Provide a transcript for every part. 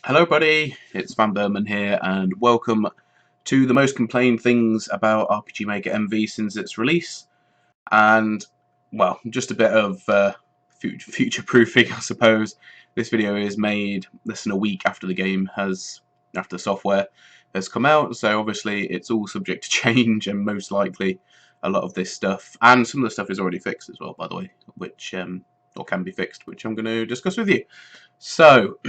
Hello buddy, it's vanburman here and welcome to the most complained things about RPG Maker MV since its release. And, well, just a bit of future proofing I suppose. This video is made less than a week after after the software has come out, so obviously it's all subject to change and most likely a lot of this stuff, and some of the stuff is already fixed as well by the way, which, or can be fixed, which I'm going to discuss with you. So,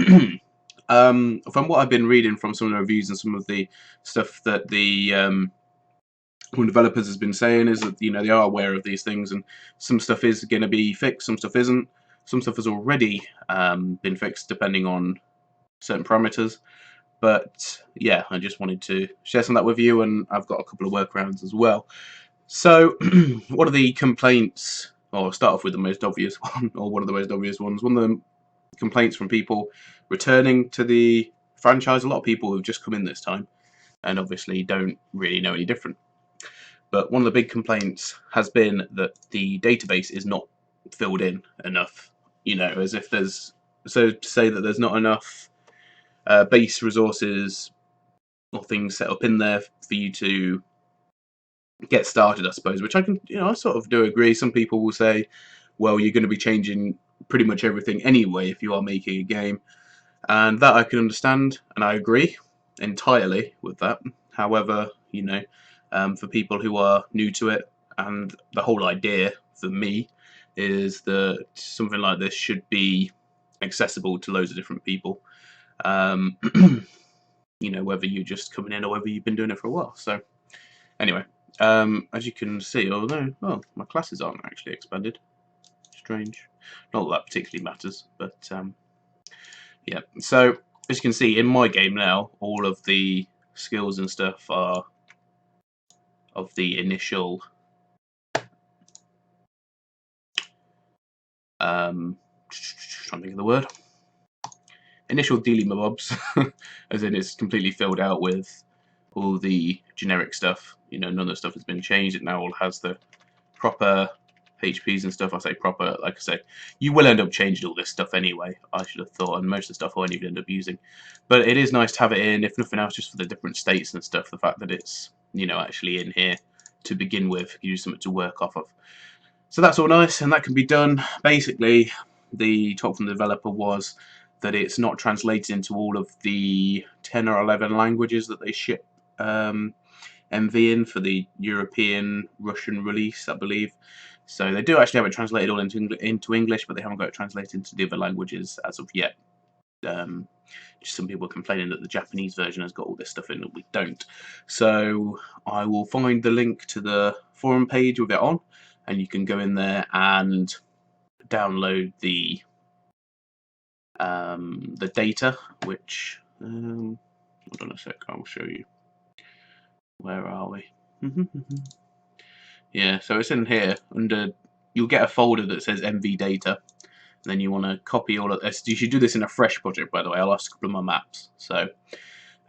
from what I've been reading from some of the reviews and some of the stuff that the developers has been saying is that they are aware of these things, and some stuff is going to be fixed, some stuff isn't. Some stuff has already been fixed depending on certain parameters. But yeah, I just wanted to share some of that with you, and I've got a couple of workarounds as well. So, one of the complaints, or I'll start off with the most obvious one, or one of the most obvious ones. One of the complaints from people returning to the franchise. A lot of people who've just come in this time and obviously don't really know any different. But one of the big complaints has been that the database is not filled in enough. As if to say that there's not enough base resources or things set up in there for you to get started, I suppose. Which I sort of do agree. Some people will say, well, you're going to be changing pretty much everything anyway if you are making a game. And that I can understand, and I agree entirely with that. However, for people who are new to it, and the whole idea for me is that something like this should be accessible to loads of different people. Um, whether you're just coming in or whether you've been doing it for a while. So, anyway, as you can see, my classes aren't actually expanded. Strange. Not that that particularly matters, but yeah, so as you can see in my game now, all of the skills and stuff are of the initial trying to think of the word, initial dealy mobs, as in it's completely filled out with all the generic stuff. None of the stuff has been changed. It now all has the proper HPs and stuff. I say proper, like I say, you will end up changing all this stuff anyway, I should have thought, and most of the stuff I won't even end up using. But it is nice to have it in, if nothing else, just for the different states and stuff. The fact that it's, actually in here to begin with, you use something to work off of. So that's all nice, and that can be done. Basically, the talk from the developer was that it's not translated into all of the 10 or 11 languages that they ship MV in for the European Russian release, I believe. So they do actually have it translated all into English, but they haven't got it translated into the other languages as of yet. Just some people complaining that the Japanese version has got all this stuff in that we don't. So I will find the link to the forum page with it on, and you can go in there and download the data, which hold on a sec, I'll show you. Where are we? Yeah, so it's in here under. You'll get a folder that says MV data. And then you want to copy all of this. You should do this in a fresh project, by the way. I lost a couple of my maps, so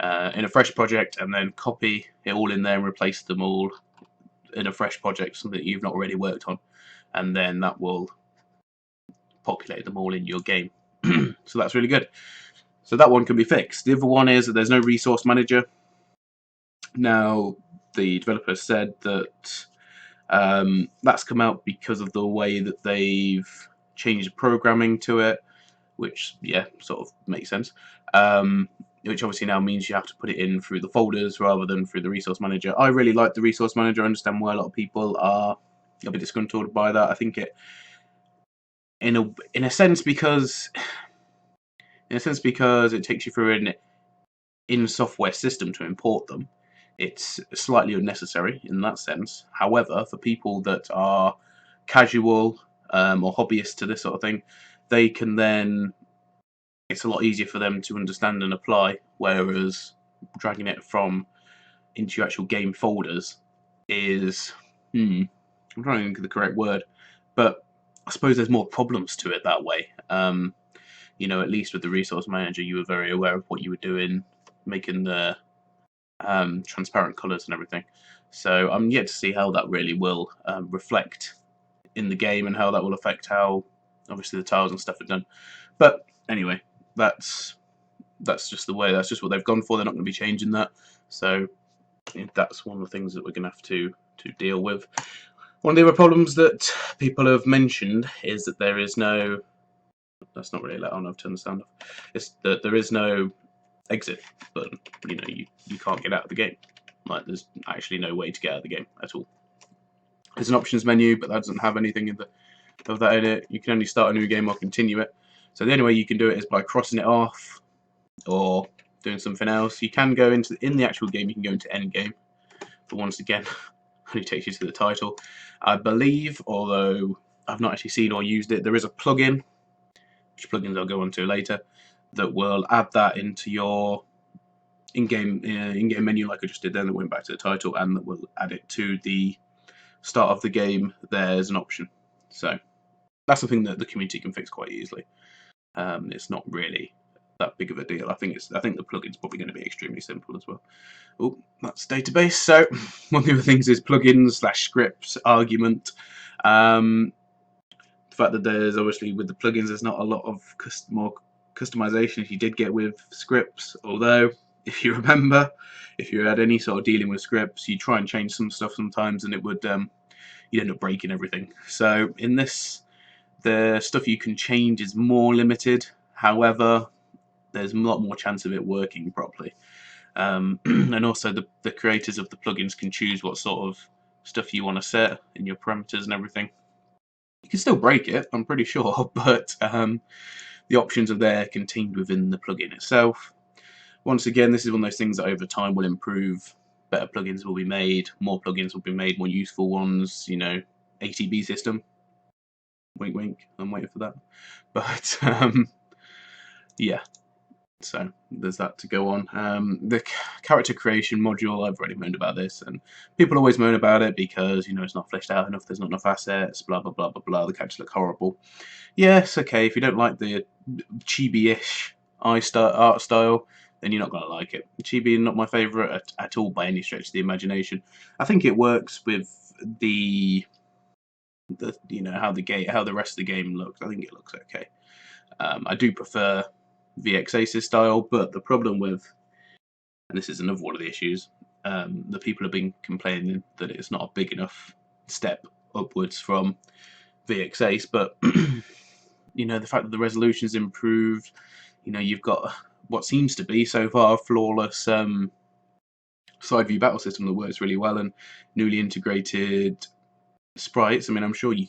in a fresh project, and then copy it all in there and replace them all in a fresh project, something that you've not already worked on, and then that will populate them all in your game. So that's really good. So that one can be fixed. The other one is that there's no resource manager. Now, the developer said that that's come out because of the way that they've changed programming to it, which, yeah, sort of makes sense. Which obviously now means you have to put it in through the folders rather than through the resource manager. I really like the resource manager. I understand why a lot of people are a bit disgruntled by that. I think it, in a sense, because it takes you through an in-software system to import them, it's slightly unnecessary in that sense. However, for people that are casual or hobbyists to this sort of thing, they can then, it's a lot easier for them to understand and apply, whereas dragging it from into your actual game folders is, I'm trying to think of the correct word, but I suppose there's more problems to it that way. At least with the resource manager, you were very aware of what you were doing, making the transparent colours and everything. So I'm yet to see how that really will reflect in the game and how that will affect how obviously the tiles and stuff are done. But anyway, that's that's just the way. That's just what they've gone for. They're not going to be changing that. So that's one of the things that we're going to have to deal with. One of the other problems that people have mentioned is that there is no. That's not really let on. I've turned the sound off. It's that there is no exit button. You know, you can't get out of the game. Like, there's actually no way to get out of the game at all. There's an options menu, but that doesn't have anything of that in it. You can only start a new game or continue it. So the only way you can do it is by crossing it off or doing something else. You can go in the actual game. You can go into end game, but once again, only takes you to the title. I believe, although I've not actually seen or used it, there is a plugin, which plugins I'll go on to later, that will add that into your in-game menu, like I just did then, that went back to the title, and that will add it to the start of the game. There's an option, so that's something that the community can fix quite easily. It's not really that big of a deal. I think the plugin's probably going to be extremely simple as well. Oh, that's database. So one of the other things is plugins / scripts argument. The fact that there's obviously with the plugins, there's not a lot of more customization as you did get with scripts. Although, if you remember, if you had any sort of dealing with scripts, you try and change some stuff sometimes, and it would you'd end up breaking everything. So in this, the stuff you can change is more limited. However, there's a lot more chance of it working properly. And also the creators of the plugins can choose what sort of stuff you want to set in your parameters and everything. You can still break it, I'm pretty sure, but the options are there contained within the plugin itself. Once again, this is one of those things that over time will improve. Better plugins will be made, more plugins will be made, more useful ones, you know, ATB system. Wink wink, I'm waiting for that. But yeah. So there's that to go on. The character creation module, I've already moaned about this, and people always moan about it because, you know, it's not fleshed out enough, there's not enough assets, blah blah blah blah blah. The characters look horrible. Yes, okay, if you don't like the chibi-ish art style, then you're not going to like it. Chibi, not my favourite at all by any stretch of the imagination. I think it works with the you know, how the rest of the game looks. I think it looks okay. I do prefer VXAce's style, but the problem with, and this is another one of the issues, the people have been complaining that it's not a big enough step upwards from VXAce, but you know, the fact that the resolution's improved, you know, you've got what seems to be so far a flawless side view battle system that works really well, and newly integrated sprites. I mean, I'm sure you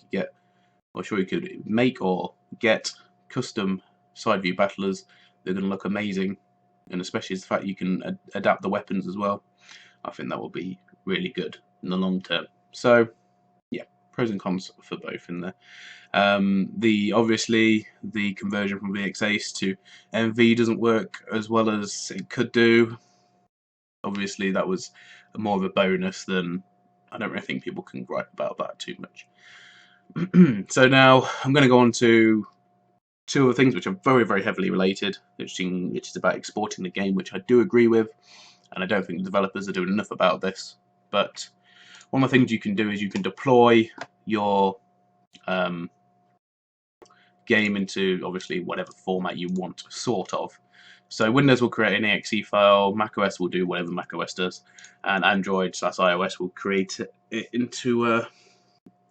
could make or get custom side view battlers. They're going to look amazing, and especially the fact you can adapt the weapons as well. I think that will be really good in the long term. So yeah, pros and cons for both in there. Obviously the conversion from VXAce to MV doesn't work as well as it could do. Obviously that was more of a bonus than, I don't really think people can gripe about that too much. So now I'm going to go on to two other things which are very, very heavily related, which is about exporting the game, which I do agree with, and I don't think the developers are doing enough about this. But one of the things you can do is you can deploy your game into, obviously, whatever format you want, sort of. So Windows will create an exe file, macOS will do whatever macOS does, and Android/iOS will create it into a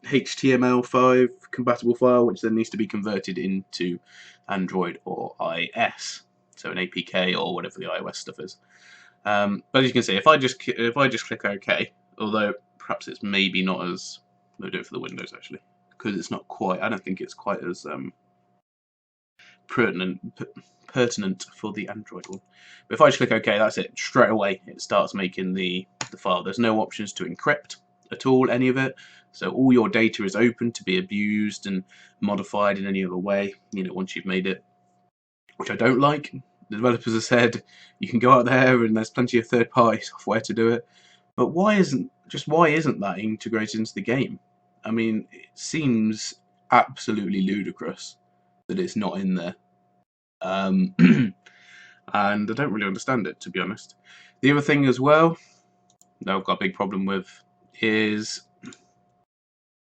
HTML5 compatible file, which then needs to be converted into Android or IS, so an APK or whatever the iOS stuff is. But as you can see, if I just click OK, although perhaps it's maybe not as, we'll do it for the Windows actually, because it's not quite. I don't think it's quite as pertinent for the Android one. But if I just click OK, that's it. Straight away, it starts making the file. There's no options to encrypt at all, any of it. So all your data is open to be abused and modified in any other way, you know, once you've made it, which I don't like. The developers have said you can go out there and there's plenty of third-party software to do it, but why isn't that integrated into the game? I mean, it seems absolutely ludicrous that it's not in there, and I don't really understand it, to be honest. The other thing as well that I've got a big problem with is,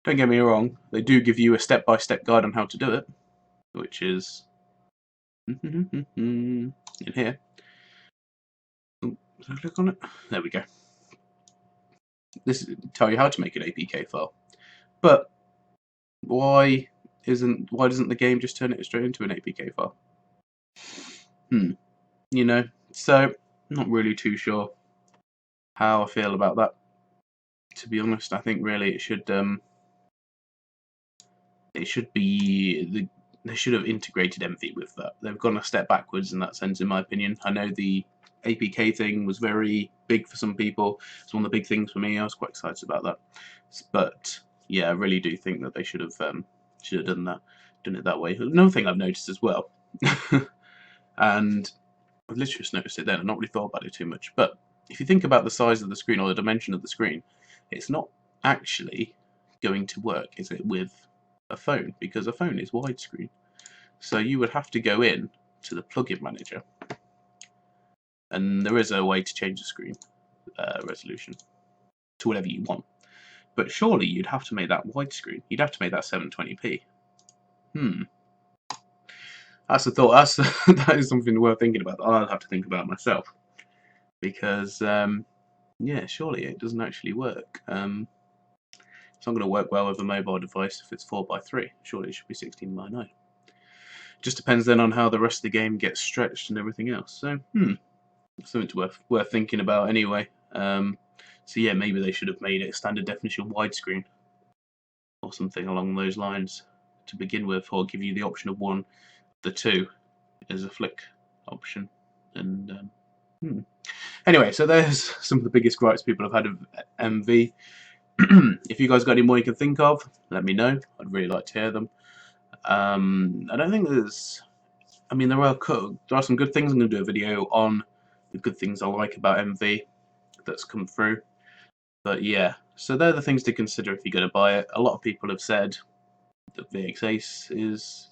don't get me wrong, they do give you a step-by-step guide on how to do it, which is in here. Did I click on it? There we go. This tell you how to make an APK file. But why doesn't the game just turn it straight into an APK file? You know, so not really too sure how I feel about that. To be honest, I think really it should be they should have integrated MV with that. They've gone a step backwards in that sense, in my opinion. I know the APK thing was very big for some people. It's one of the big things for me. I was quite excited about that. But yeah, I really do think that they should have done it that way. Another thing I've noticed as well, and I've literally just noticed it then. I've not really thought about it too much. But if you think about the size of the screen or the dimension of the screen, it's not actually going to work, is it, with a phone? Because a phone is widescreen. So you would have to go in to the plugin manager, and there is a way to change the screen resolution to whatever you want. But surely you'd have to make that widescreen. You'd have to make that 720p. That's a thought. That is something worth thinking about. I'll have to think about myself, because yeah, surely it doesn't actually work. It's not going to work well with a mobile device if it's 4:3. Surely it should be 16:9. Just depends then on how the rest of the game gets stretched and everything else. So something worth thinking about anyway. So yeah, maybe they should have made it a standard definition widescreen or something along those lines to begin with, or give you the option of one, the two as a flick option. And anyway, so there's some of the biggest gripes people have had of MV. If you guys got any more you can think of, let me know. I'd really like to hear them. I don't think there's. I mean, there are some good things. I'm going to do a video on the good things I like about MV that's come through. But yeah, so they're the things to consider if you're going to buy it. A lot of people have said that VX Ace is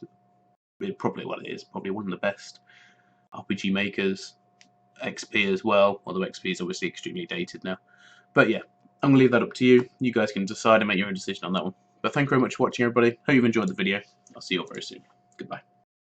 probably one of the best RPG makers. XP as well, although XP is obviously extremely dated now. But yeah, I'm going to leave that up to you. You guys can decide and make your own decision on that one. But thank you very much for watching, everybody. Hope you've enjoyed the video. I'll see you all very soon. Goodbye.